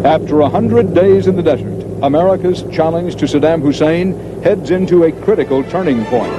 After 100 days in the desert, America's challenge to Saddam Hussein heads into a critical turning point.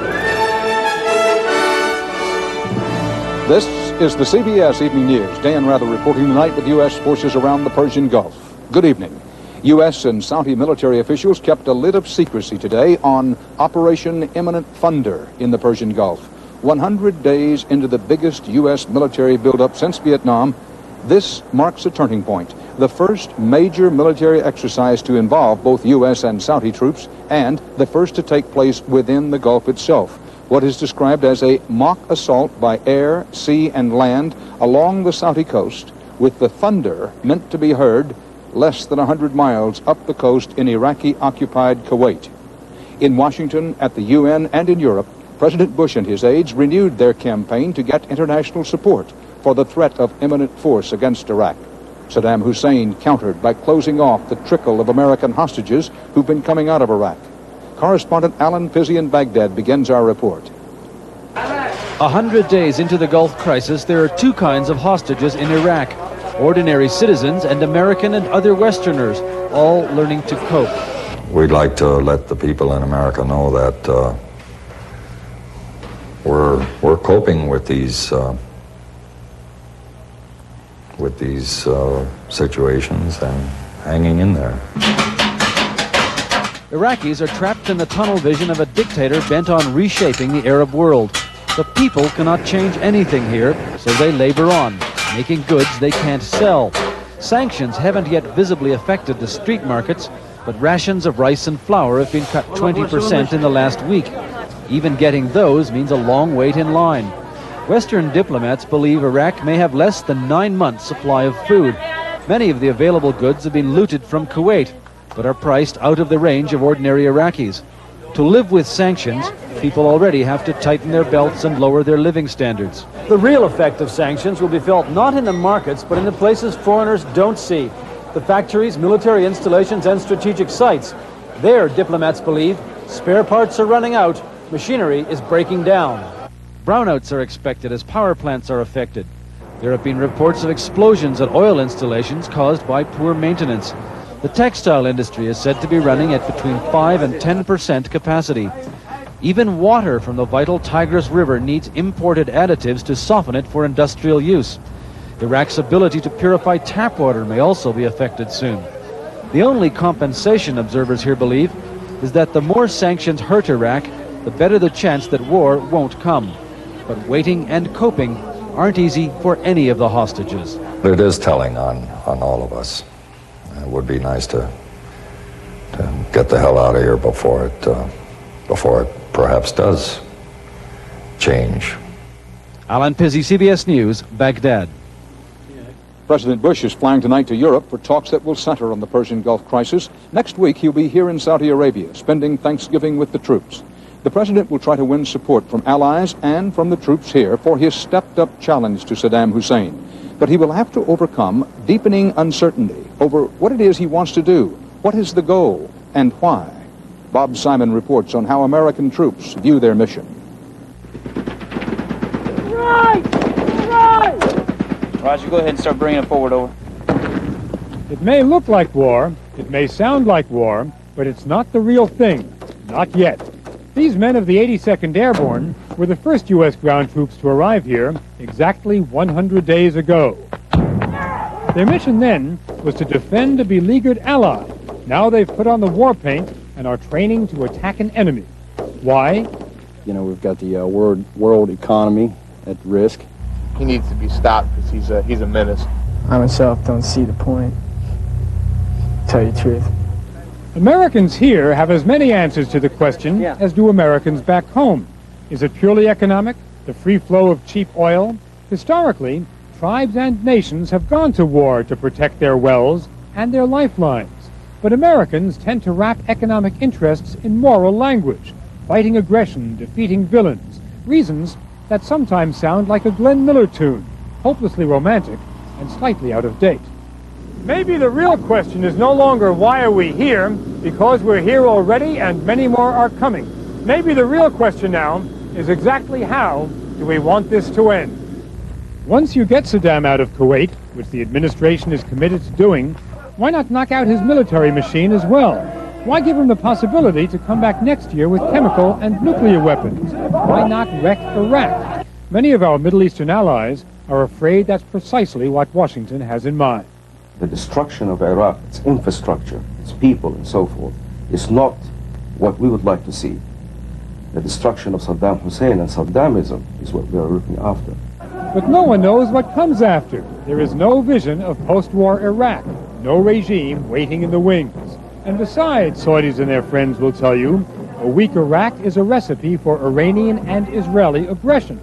This is the CBS Evening News. Dan Rather reporting tonight with U.S. forces around the Persian Gulf. Good evening. U.S. and Saudi military officials kept a lid of secrecy today on Operation Imminent Thunder in the Persian Gulf. 100 days into the biggest U.S. military buildup since Vietnam, this marks a turning point. The first major military exercise to involve both U.S. and Saudi troops, and the first to take place within the Gulf itself. What is described as a mock assault by air, sea, and land along the Saudi coast, with the thunder meant to be heard less than 100 miles up the coast in Iraqi-occupied Kuwait. In Washington, at the UN, and in Europe, President Bush and his aides renewed their campaign to get international support for the threat of imminent force against Iraq. Saddam Hussein countered by closing off the trickle of American hostages who've been coming out of Iraq. Correspondent Alan Pizzi in Baghdad begins our report. 100 days into the Gulf crisis, there are two kinds of hostages in Iraq: ordinary citizens and American and other Westerners, all learning to cope. We'd like to let the people in America know that we're coping with these situations and hanging in there. Iraqis are trapped in the tunnel vision of a dictator bent on reshaping the Arab world. The people cannot change anything here, so they labor on, making goods they can't sell. Sanctions haven't yet visibly affected the street markets, but rations of rice and flour have been cut 20% in the last week. Even getting those means a long wait in line. Western diplomats believe Iraq may have less than 9 months' supply of food. Many of the available goods have been looted from Kuwait, but are priced out of the range of ordinary Iraqis. To live with sanctions, people already have to tighten their belts and lower their living standards. The real effect of sanctions will be felt not in the markets, but in the places foreigners don't see: the factories, military installations, and strategic sites. There, diplomats believe, spare parts are running out, machinery is breaking down. Brownouts are expected as power plants are affected. There have been reports of explosions at oil installations caused by poor maintenance. The textile industry is said to be running at between 5 and 10% capacity. Even water from the vital Tigris River needs imported additives to soften it for industrial use. Iraq's ability to purify tap water may also be affected soon. The only compensation, observers here believe, is that the more sanctions hurt Iraq, the better the chance that war won't come. But waiting and coping aren't easy for any of the hostages. It is telling on all of us. It would be nice to get the hell out of here before it perhaps does change. Alan Pizzi, CBS News, Baghdad. President Bush is flying tonight to Europe for talks that will center on the Persian Gulf crisis. Next week, he'll be here in Saudi Arabia, spending Thanksgiving with the troops. The president will try to win support from allies and from the troops here for his stepped-up challenge to Saddam Hussein. But he will have to overcome deepening uncertainty over what it is he wants to do, what is the goal, and why. Bob Simon reports on how American troops view their mission. Right! Right! Roger, go ahead and start bringing it forward over. It may look like war, it may sound like war, but it's not the real thing. Not yet. These men of the 82nd Airborne were the first U.S. ground troops to arrive here exactly 100 days ago. Their mission then was to defend a beleaguered ally. Now they've put on the war paint and are training to attack an enemy. Why? You know, we've got the world economy at risk. He needs to be stopped because he's a menace. I myself don't see the point, to tell you the truth. Americans here have as many answers to the question as do Americans back home. Is it purely economic? The free flow of cheap oil? Historically, tribes and nations have gone to war to protect their wells and their lifelines. But Americans tend to wrap economic interests in moral language, fighting aggression, defeating villains, reasons that sometimes sound like a Glenn Miller tune, hopelessly romantic and slightly out of date. Maybe the real question is no longer why are we here, because we're here already and many more are coming. Maybe the real question now is exactly how do we want this to end? Once you get Saddam out of Kuwait, which the administration is committed to doing, Why not knock out his military machine as well? Why give him the possibility to come back next year with chemical and nuclear weapons? Why not wreck Iraq? Many of our Middle Eastern allies are afraid that's precisely what Washington has in mind. The destruction of Iraq, its infrastructure, its people, and so forth, is not what we would like to see. The destruction of Saddam Hussein and Saddamism is what we are looking after. But no one knows what comes after. There is no vision of post-war Iraq, no regime waiting in the wings. And besides, Saudis and their friends will tell you, a weak Iraq is a recipe for Iranian and Israeli aggression.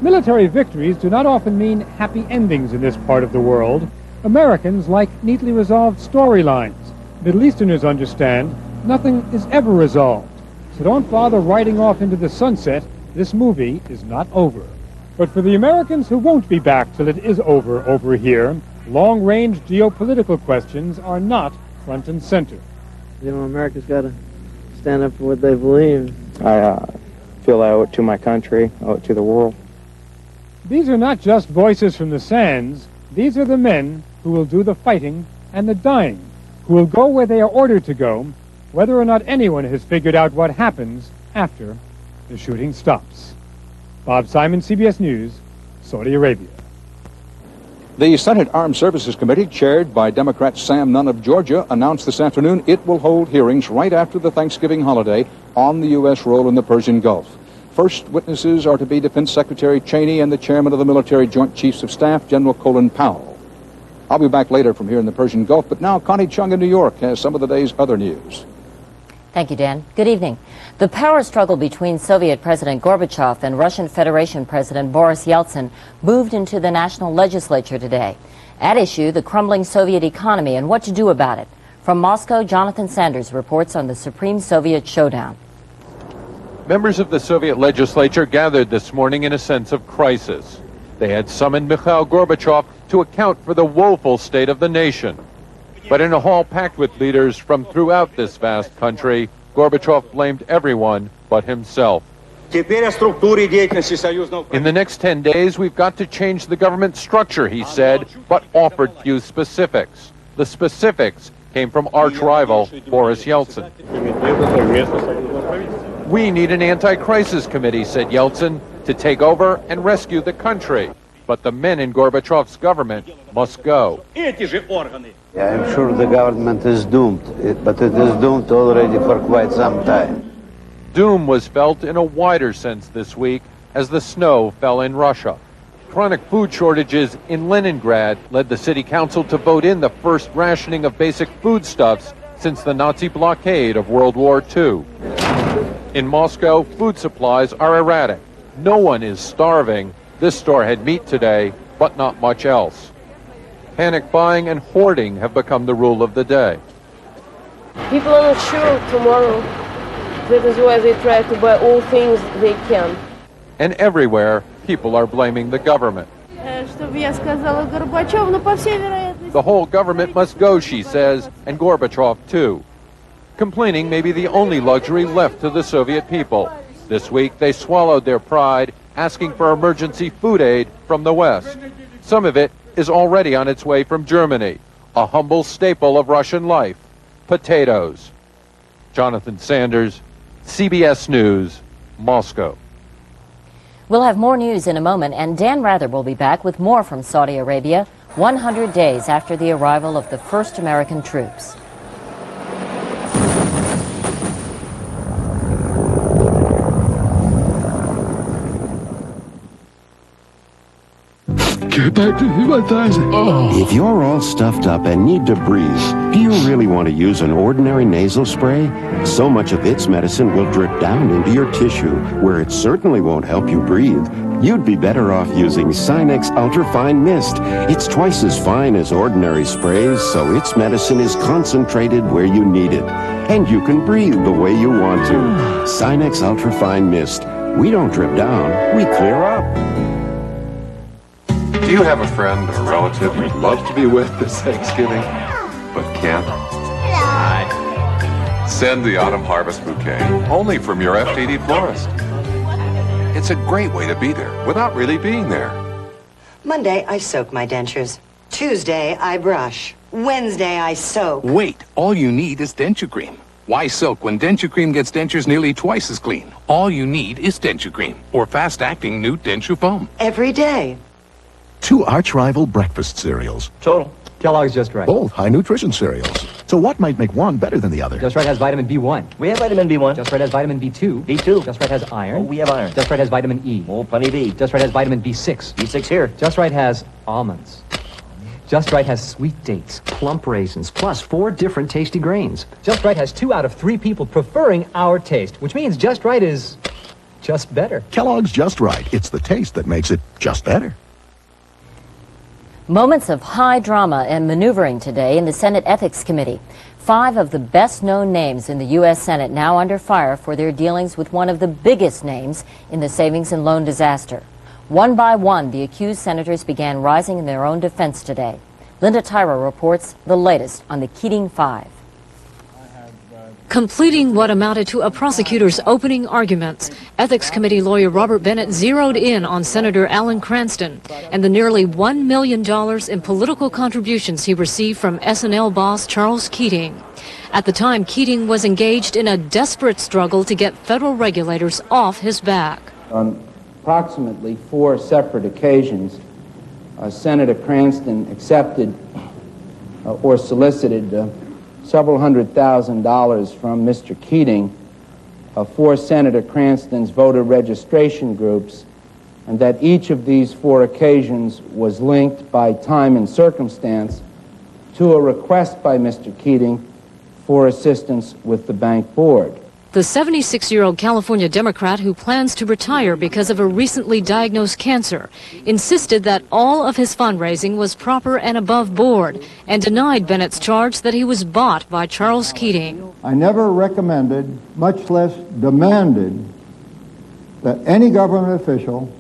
Military victories do not often mean happy endings in this part of the world. Americans like neatly resolved storylines. Middle Easterners understand nothing is ever resolved. So don't bother riding off into the sunset. This movie is not over. But for the Americans who won't be back till it is over here, long-range geopolitical questions are not front and center. You know, America's got to stand up for what they believe. I feel I owe it to my country, owe it to the world. These are not just voices from the sands. These are the men who will do the fighting and the dying, who will go where they are ordered to go, whether or not anyone has figured out what happens after the shooting stops. Bob Simon, CBS News, Saudi Arabia. The Senate Armed Services Committee, chaired by Democrat Sam Nunn of Georgia, announced this afternoon it will hold hearings right after the Thanksgiving holiday on the U.S. role in the Persian Gulf. First witnesses are to be Defense Secretary Cheney and the Chairman of the Military Joint Chiefs of Staff, General Colin Powell. I'll be back later from here in the Persian Gulf, but now Connie Chung in New York has some of the day's other news. Thank you, Dan. Good evening. The power struggle between Soviet President Gorbachev and Russian Federation President Boris Yeltsin moved into the national legislature today. At issue, the crumbling Soviet economy and what to do about it. From Moscow, Jonathan Sanders reports on the Supreme Soviet showdown. Members of the Soviet legislature gathered this morning in a sense of crisis. They had summoned Mikhail Gorbachev to account for the woeful state of the nation. But in a hall packed with leaders from throughout this vast country, Gorbachev blamed everyone but himself. In the next 10 days, we've got to change the government structure, he said, but offered few specifics. The specifics came from arch-rival Boris Yeltsin. We need an anti-crisis committee, said Yeltsin, to take over and rescue the country. But the men in Gorbachev's government must go. Yeah, I'm sure the government is doomed, but it is doomed already for quite some time. Doom was felt in a wider sense this week as the snow fell in Russia. Chronic food shortages in Leningrad led the city council to vote in the first rationing of basic foodstuffs since the Nazi blockade of World War II. In Moscow, food supplies are erratic. No one is starving. This store had meat today, but not much else. Panic buying and hoarding have become the rule of the day. People are not sure tomorrow. That is why they try to buy all things they can. And everywhere, people are blaming the government. The whole government must go, she says, and Gorbachev too. Complaining may be the only luxury left to the Soviet people. This week, they swallowed their pride, asking for emergency food aid from the West. Some of it is already on its way from Germany, a humble staple of Russian life, potatoes. Jonathan Sanders, CBS News, Moscow. We'll have more news in a moment, and Dan Rather will be back with more from Saudi Arabia 100 days after the arrival of the first American troops. If you're all stuffed up and need to breathe, do you really want to use an ordinary nasal spray? So much of its medicine will drip down into your tissue, where it certainly won't help you breathe. You'd be better off using Sinex Ultrafine Mist. It's twice as fine as ordinary sprays, so its medicine is concentrated where you need it. And you can breathe the way you want to. Sinex Ultrafine Mist. We don't drip down, we clear up. Do you have a friend or relative you'd love to be with this Thanksgiving, but can't? Send the Autumn Harvest Bouquet, only from your FTD florist. It's a great way to be there without really being there. Monday, I soak my dentures. Tuesday, I brush. Wednesday I soak. Wait, all you need is denture cream. Why soak when denture cream gets dentures nearly twice as clean? All you need is denture cream or fast-acting new denture foam. Every day. 2 arch-rival breakfast cereals. Total. Kellogg's Just Right. Both high-nutrition cereals. So what might make one better than the other? Just Right has vitamin B1. We have vitamin B1. Just Right has vitamin B2. B2. Just Right has iron. Oh, we have iron. Just Right has vitamin E. Oh, plenty B. Just Right has vitamin B6. B6 here. Just Right has almonds. Just Right has sweet dates, plump raisins, plus 4 different tasty grains. Just Right has 2 out of 3 people preferring our taste, which means Just Right is just better. Kellogg's Just Right. It's the taste that makes it just better. Moments of high drama and maneuvering today in the Senate Ethics Committee. 5 of the best-known names in the U.S. Senate now under fire for their dealings with one of the biggest names in the savings and loan disaster. One by one, the accused senators began rising in their own defense today. Linda Tyra reports the latest on the Keating 5. Completing what amounted to a prosecutor's opening arguments, Ethics Committee lawyer Robert Bennett zeroed in on Senator Alan Cranston and the nearly $1 million in political contributions he received from SNL boss Charles Keating. At the time, Keating was engaged in a desperate struggle to get federal regulators off his back. On approximately 4 separate occasions, Senator Cranston accepted or solicited several $100,000 from Mr. Keating for Senator Cranston's voter registration groups, and that each of these 4 occasions was linked by time and circumstance to a request by Mr. Keating for assistance with the bank board. The 76-year-old California Democrat who plans to retire because of a recently diagnosed cancer insisted that all of his fundraising was proper and above board and denied Bennett's charge that he was bought by Charles Keating. I never recommended, much less demanded, that any government official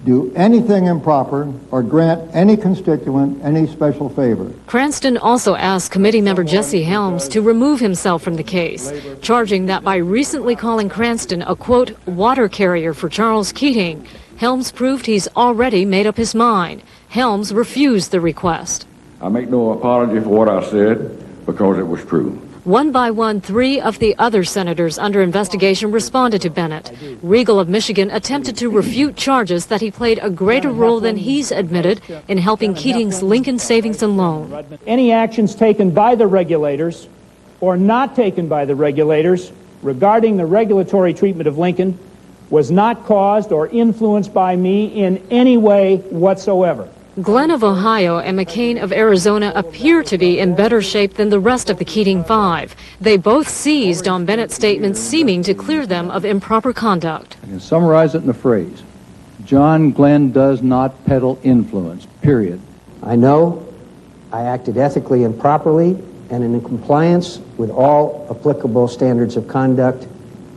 do anything improper or grant any constituent any special favor. Cranston also asked committee member Jesse Helms to remove himself from the case, charging that by recently calling Cranston a, quote, water carrier for Charles Keating, Helms proved he's already made up his mind. Helms refused the request. I make no apology for what I said because it was true. One by one, 3 of the other senators under investigation responded to Bennett. Regal of Michigan attempted to refute charges that he played a greater role than he's admitted in helping Keating's Lincoln Savings and Loan. Any actions taken by the regulators or not taken by the regulators regarding the regulatory treatment of Lincoln was not caused or influenced by me in any way whatsoever. Glenn of Ohio and McCain of Arizona appear to be in better shape than the rest of the Keating 5. They both seized on Bennett's statements seeming to clear them of improper conduct. I can summarize it in a phrase. John Glenn does not peddle influence, period. I know I acted ethically and properly and in compliance with all applicable standards of conduct,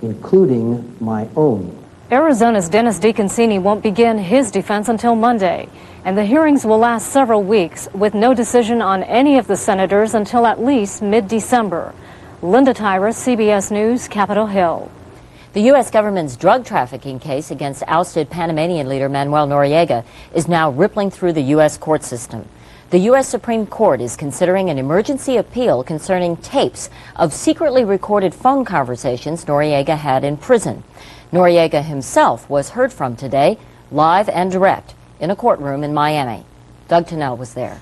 including my own. Arizona's Dennis DeConcini won't begin his defense until Monday, and the hearings will last several weeks with no decision on any of the senators until at least mid-December. Linda Tyra, CBS News, Capitol Hill. The U.S. government's drug trafficking case against ousted Panamanian leader Manuel Noriega is now rippling through the U.S. court system. The U.S. Supreme Court is considering an emergency appeal concerning tapes of secretly recorded phone conversations Noriega had in prison. Noriega himself was heard from today, live and direct, in a courtroom in Miami. Doug Tennell was there.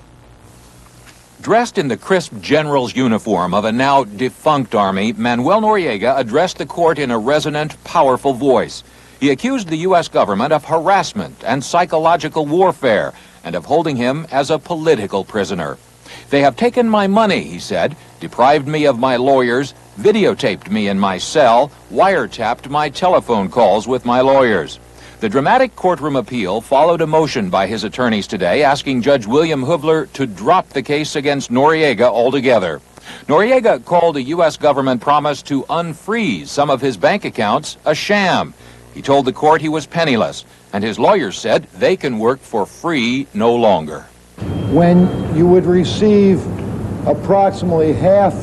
Dressed in the crisp general's uniform of a now defunct army, Manuel Noriega addressed the court in a resonant, powerful voice. He accused the U.S. government of harassment and psychological warfare and of holding him as a political prisoner. They have taken my money, he said, deprived me of my lawyers, videotaped me in my cell, wiretapped my telephone calls with my lawyers. The dramatic courtroom appeal followed a motion by his attorneys today asking Judge William Hoovler to drop the case against Noriega altogether. Noriega called a U.S. government promise to unfreeze some of his bank accounts a sham. He told the court he was penniless, and his lawyers said they can work for free no longer. When you would receive approximately half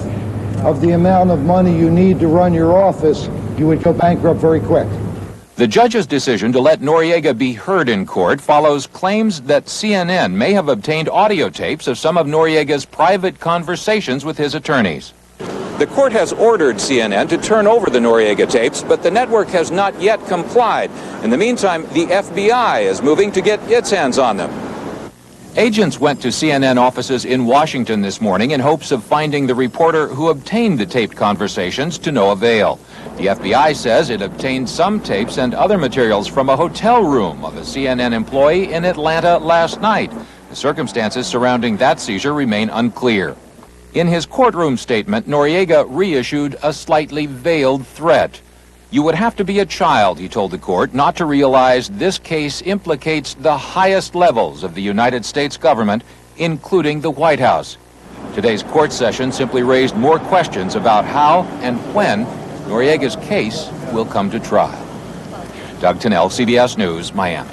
of the amount of money you need to run your office, you would go bankrupt very quick. The judge's decision to let Noriega be heard in court follows claims that CNN may have obtained audio tapes of some of Noriega's private conversations with his attorneys. The court has ordered CNN to turn over the Noriega tapes, but the network has not yet complied. In the meantime, the FBI is moving to get its hands on them. Agents went to CNN offices in Washington this morning in hopes of finding the reporter who obtained the taped conversations, to no avail. The FBI says it obtained some tapes and other materials from a hotel room of a CNN employee in Atlanta last night. The circumstances surrounding that seizure remain unclear. In his courtroom statement, Noriega reissued a slightly veiled threat. You would have to be a child, he told the court, not to realize this case implicates the highest levels of the United States government, including the White House. Today's court session simply raised more questions about how and when Noriega's case will come to trial. Doug Tennell, CBS News, Miami.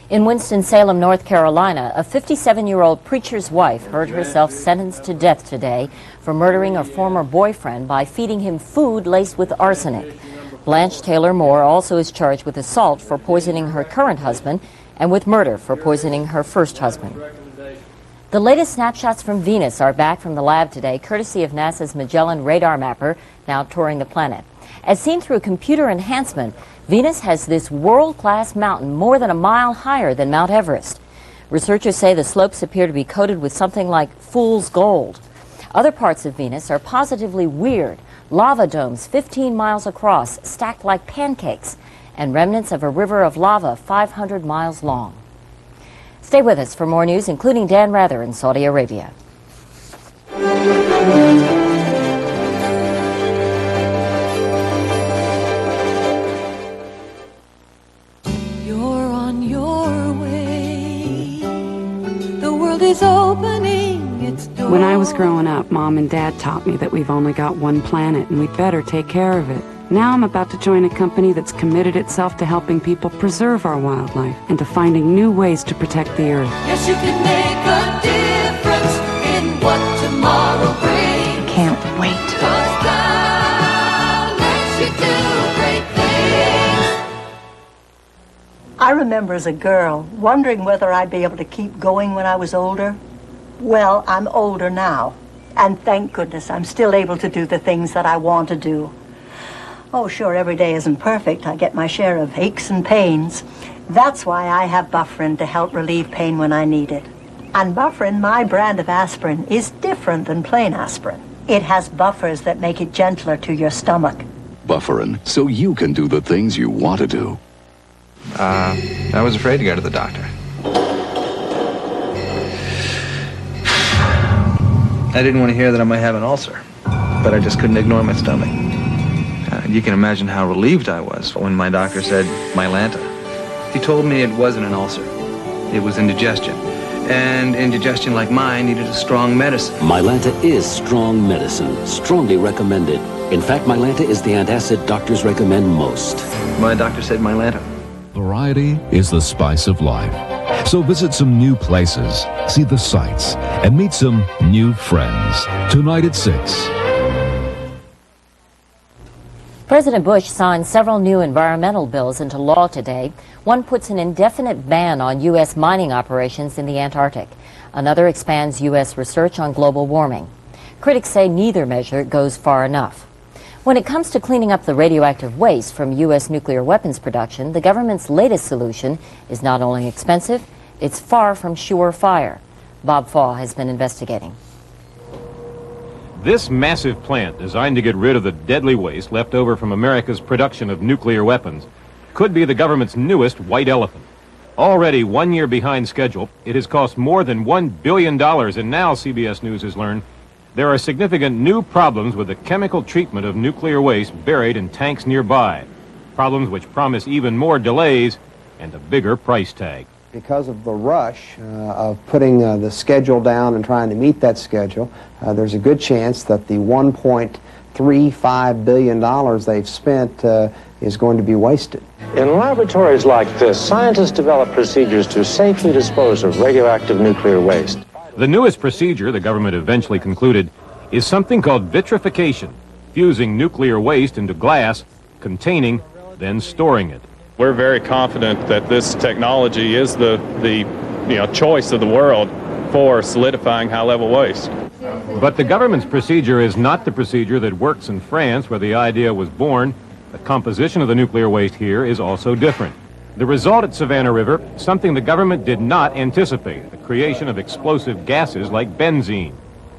In Winston-Salem, North Carolina, a 57-year-old preacher's wife heard herself sentenced to death today for murdering a former boyfriend by feeding him food laced with arsenic. Blanche Taylor Moore also is charged with assault for poisoning her current husband and with murder for poisoning her first husband. The latest snapshots from Venus are back from the lab today, courtesy of NASA's Magellan radar mapper, now touring the planet. As seen through computer enhancement, Venus has this world-class mountain more than a mile higher than Mount Everest. Researchers say the slopes appear to be coated with something like fool's gold. Other parts of Venus are positively weird. Lava domes 15 miles across, stacked like pancakes, and remnants of a river of lava 500 miles long. Stay with us for more news, including Dan Rather in Saudi Arabia. You're on your way. The world is opening its doors. When I was growing up, Mom and Dad taught me that we've only got one planet and we'd better take care of it. Now I'm about to join a company that's committed itself to helping people preserve our wildlife and to finding new ways to protect the Earth. Yes, you can make a difference in what tomorrow brings. Can't wait. 'Cause God lets you do great things. I remember as a girl wondering whether I'd be able to keep going when I was older. Well, I'm older now, and thank goodness I'm still able to do the things that I want to do. Oh, sure, every day isn't perfect. I get my share of aches and pains. That's why I have Bufferin to help relieve pain when I need it. And Bufferin, my brand of aspirin, is different than plain aspirin. It has buffers that make it gentler to your stomach. Bufferin, so you can do the things you want to do. I was afraid to go to the doctor. I didn't want to hear that I might have an ulcer, but I just couldn't ignore my stomach. You can imagine how relieved I was when my doctor said Mylanta. He told me it wasn't an ulcer. It was indigestion. And indigestion like mine needed a strong medicine. Mylanta is strong medicine, strongly recommended. In fact, Mylanta is the antacid doctors recommend most. My doctor said Mylanta. Variety is the spice of life. So visit some new places, see the sights, and meet some new friends. Tonight at 6. President Bush signed several new environmental bills into law today. One puts an indefinite ban on U.S. mining operations in the Antarctic. Another expands U.S. research on global warming. Critics say neither measure goes far enough. When it comes to cleaning up the radioactive waste from U.S. nuclear weapons production, the government's latest solution is not only expensive, it's far from surefire. Bob Fall has been investigating. This massive plant, designed to get rid of the deadly waste left over from America's production of nuclear weapons, could be the government's newest white elephant. Already 1 year behind schedule, it has cost more than $1 billion, and now CBS News has learned there are significant new problems with the chemical treatment of nuclear waste buried in tanks nearby. Problems which promise even more delays and a bigger price tag. Because of the rush of putting the schedule down and trying to meet that schedule, there's a good chance that the $1.35 billion they've spent is going to be wasted. In laboratories like this, scientists develop procedures to safely dispose of radioactive nuclear waste. The newest procedure, the government eventually concluded, is something called vitrification, fusing nuclear waste into glass, containing, then storing it. We're very confident that this technology is the choice of the world for solidifying high-level waste. But the government's procedure is not the procedure that works in France, where the idea was born. The composition of the nuclear waste here is also different. The result at Savannah River, something the government did not anticipate, the creation of explosive gases like benzene.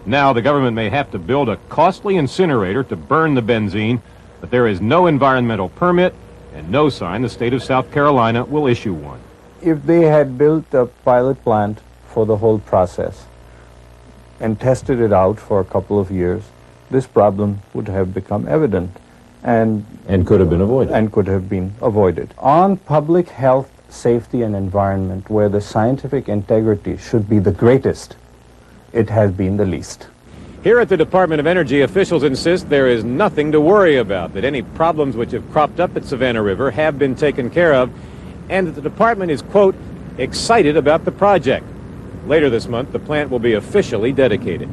Now the government may have to build a costly incinerator to burn the benzene, but there is no environmental permit and no sign the state of South Carolina will issue one. If they had built a pilot plant for the whole process and tested it out for a couple of years, this problem would have become evident and could have been avoided. On public health, safety, and environment, where the scientific integrity should be the greatest, it has been the least. Here at the Department of Energy, officials insist there is nothing to worry about, that any problems which have cropped up at Savannah River have been taken care of, and that the department is, quote, excited about the project. Later this month, the plant will be officially dedicated.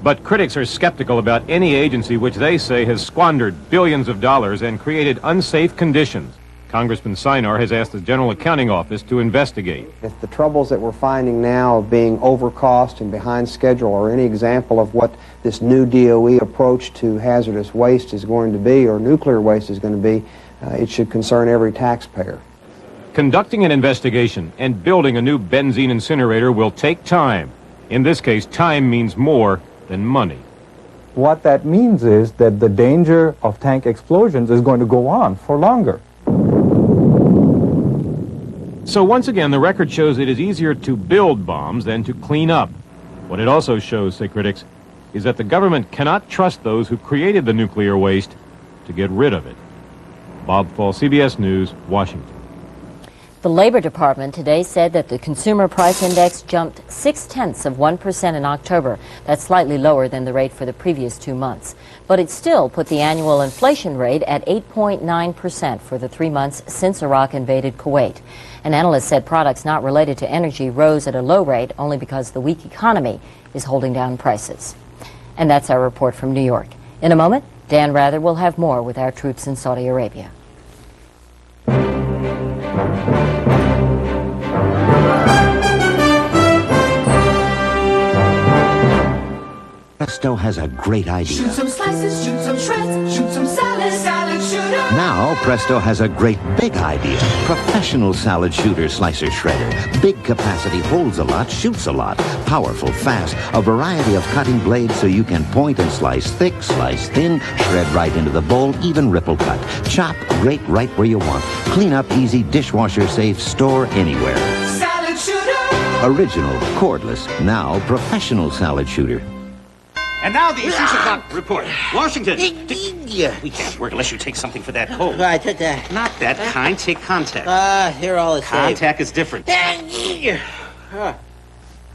But critics are skeptical about any agency which they say has squandered billions of dollars and created unsafe conditions. Congressman Sinar has asked the General Accounting Office to investigate. If the troubles that we're finding now of being overcost and behind schedule are any example of what this new DOE approach to hazardous waste is going to be, or nuclear waste is going to be, it should concern every taxpayer. Conducting an investigation and building a new benzene incinerator will take time. In this case, time means more than money. What that means is that the danger of tank explosions is going to go on for longer. So once again, the record shows it is easier to build bombs than to clean up. What it also shows, say critics, is that the government cannot trust those who created the nuclear waste to get rid of it. Bob Fall, CBS News, Washington. The Labor Department today said that the Consumer Price Index jumped 0.6% in October. That's slightly lower than the rate for the previous 2 months. But it still put the annual inflation rate at 8.9% for the 3 months since Iraq invaded Kuwait. An analyst said products not related to energy rose at a low rate only because the weak economy is holding down prices. And that's our report from New York. In a moment, Dan Rather will have more with our troops in Saudi Arabia. Presto has a great idea. Shoot some slices, shoot some shreds, shoot some salad, salad shooter. Now Presto has a great big idea. Professional salad shooter slicer shredder. Big capacity, holds a lot, shoots a lot. Powerful, fast, a variety of cutting blades so you can point and slice thick, slice thin, shred right into the bowl, even ripple cut. Chop, grate right where you want. Clean up easy, dishwasher safe, store anywhere. Salad shooter. Original, cordless, now professional salad shooter. And now the 6 o'clock report. Washington. We can't work unless you take something for that cold. I took that. Not that kind. Take contact. They're all the same. Contact is different.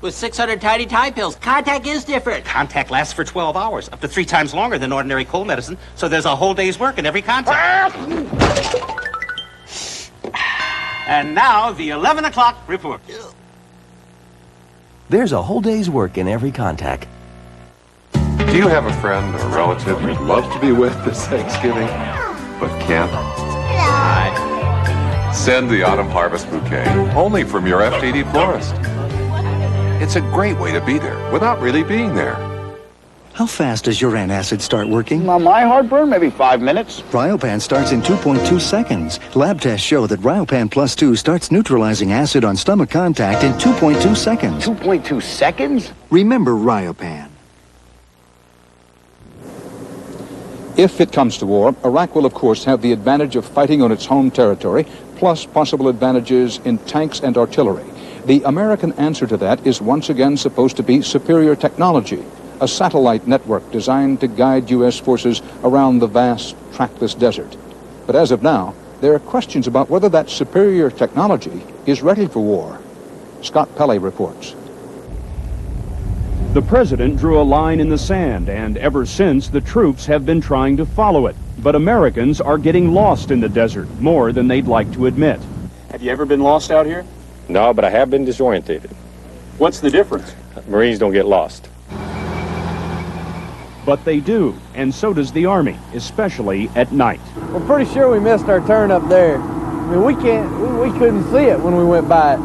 With 600 tiny Tide pills, contact is different. Contact lasts for 12 hours, up to 3 times longer than ordinary cold medicine, so there's a whole day's work in every contact. And now the 11 o'clock report. There's a whole day's work in every contact. Do you have a friend or relative you'd love to be with this Thanksgiving, but can't? Send the Autumn Harvest Bouquet, only from your FTD florist. It's a great way to be there, without really being there. How fast does your antacid start working? My heartburn, maybe 5 minutes. Ryopan starts in 2.2 seconds. Lab tests show that Ryopan Plus 2 starts neutralizing acid on stomach contact in 2.2 seconds. 2.2 seconds? Remember Ryopan. If it comes to war, Iraq will, of course, have the advantage of fighting on its home territory, plus possible advantages in tanks and artillery. The American answer to that is once again supposed to be superior technology, a satellite network designed to guide U.S. forces around the vast, trackless desert. But as of now, there are questions about whether that superior technology is ready for war. Scott Pelley reports. The president drew a line in the sand, and ever since, the troops have been trying to follow it. But Americans are getting lost in the desert, more than they'd like to admit. Have you ever been lost out here? No, but I have been disorientated. What's the difference? Marines don't get lost. But they do, and so does the Army, especially at night. We're pretty sure we missed our turn up there. mean, we couldn't see it when we went by it.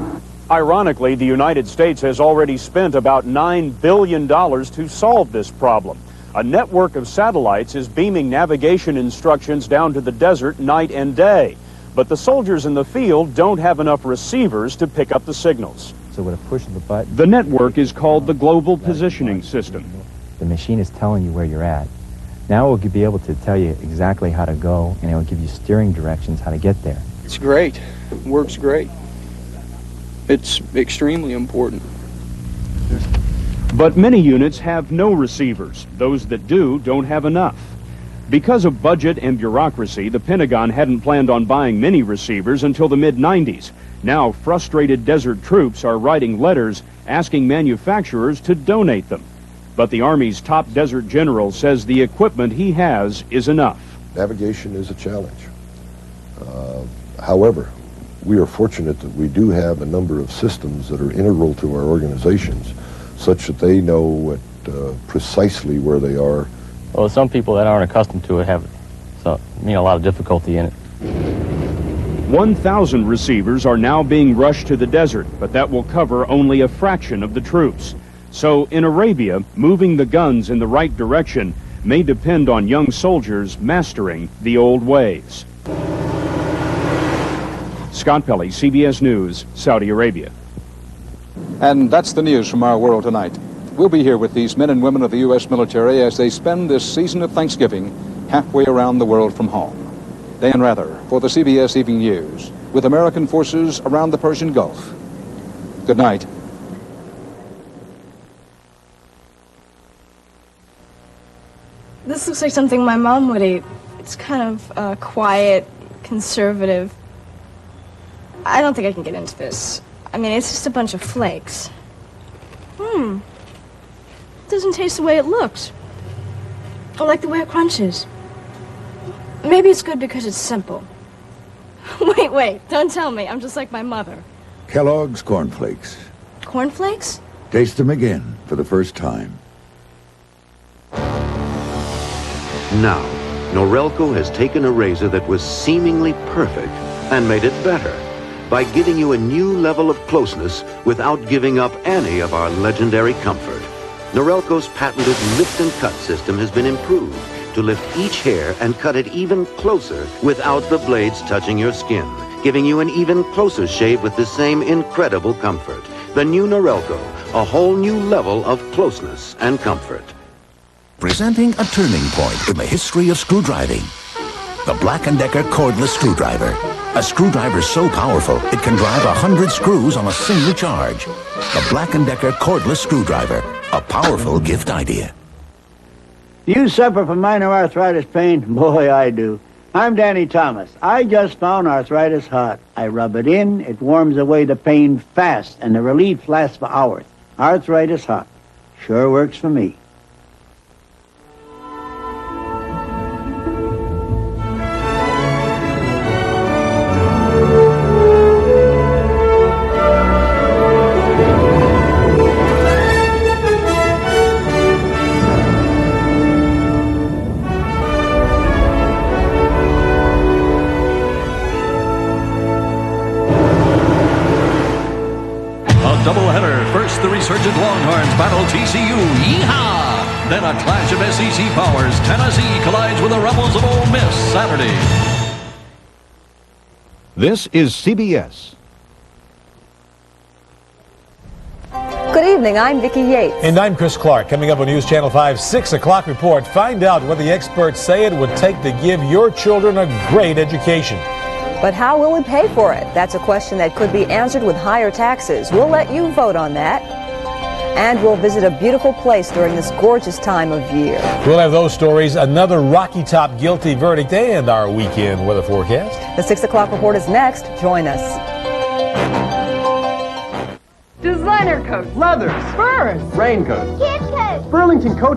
Ironically, the United States has already spent about $9 billion to solve this problem. A network of satellites is beaming navigation instructions down to the desert night and day. But the soldiers in the field don't have enough receivers to pick up the signals. So with a push of the button, the network is called the Global Positioning System. The machine is telling you where you're at. Now it will be able to tell you exactly how to go, and it will give you steering directions how to get there. It's great. It works great. It's extremely important. But many units have no receivers. Those that do don't have enough. Because of budget and bureaucracy, the Pentagon hadn't planned on buying many receivers until the mid-90s. Now, frustrated desert troops are writing letters asking manufacturers to donate them. But the Army's top desert general says the equipment he has is enough. Navigation is a challenge. However, we are fortunate that we do have a number of systems that are integral to our organizations, such that they know precisely where they are. Well, some people that aren't accustomed to it have a lot of difficulty in it. 1,000 receivers are now being rushed to the desert, but that will cover only a fraction of the troops. So in Arabia, moving the guns in the right direction may depend on young soldiers mastering the old ways. Scott Pelley, CBS News, Saudi Arabia. And that's the news from our world tonight. We'll be here with these men and women of the U.S. military as they spend this season of Thanksgiving halfway around the world from home. Dan Rather for the CBS Evening News, with American forces around the Persian Gulf. Good night. This looks like something my mom would eat. It's kind of quiet, conservative. I don't think I can get into this. I mean, it's just a bunch of flakes. It doesn't taste the way it looks. I like the way it crunches. Maybe it's good because it's simple. Wait, don't tell me. I'm just like my mother. Kellogg's Corn Flakes. Corn Flakes? Taste them again for the first time. Now, Norelco has taken a razor that was seemingly perfect and made it better by giving you a new level of closeness without giving up any of our legendary comfort. Norelco's patented lift and cut system has been improved to lift each hair and cut it even closer without the blades touching your skin, giving you an even closer shave with the same incredible comfort. The new Norelco, a whole new level of closeness and comfort. Presenting a turning point in the history of screwdriving. The Black & Decker cordless screwdriver. A screwdriver so powerful it can drive 100 screws on a single charge. The Black & Decker cordless screwdriver. A powerful gift idea. You suffer from minor arthritis pain? Boy, I do. I'm Danny Thomas. I just found Arthritis Hot. I rub it in, it warms away the pain fast, and the relief lasts for hours. Arthritis Hot. Sure works for me. Doubleheader. First, the resurgent Longhorns battle TCU. Yeehaw! Then a clash of SEC powers. Tennessee collides with the Rebels of Ole Miss Saturday. This is CBS. Good evening, I'm Vicki Yates. And I'm Chris Clark. Coming up on News Channel 5's 6 o'clock report, find out what the experts say it would take to give your children a great education. But how will we pay for it? That's a question that could be answered with higher taxes. We'll let you vote on that. And we'll visit a beautiful place during this gorgeous time of year. We'll have those stories, another Rocky Top guilty verdict, and our weekend weather forecast. The 6 o'clock report is next. Join us. Designer coats, leathers, furs, raincoats, kid coats, Burlington coat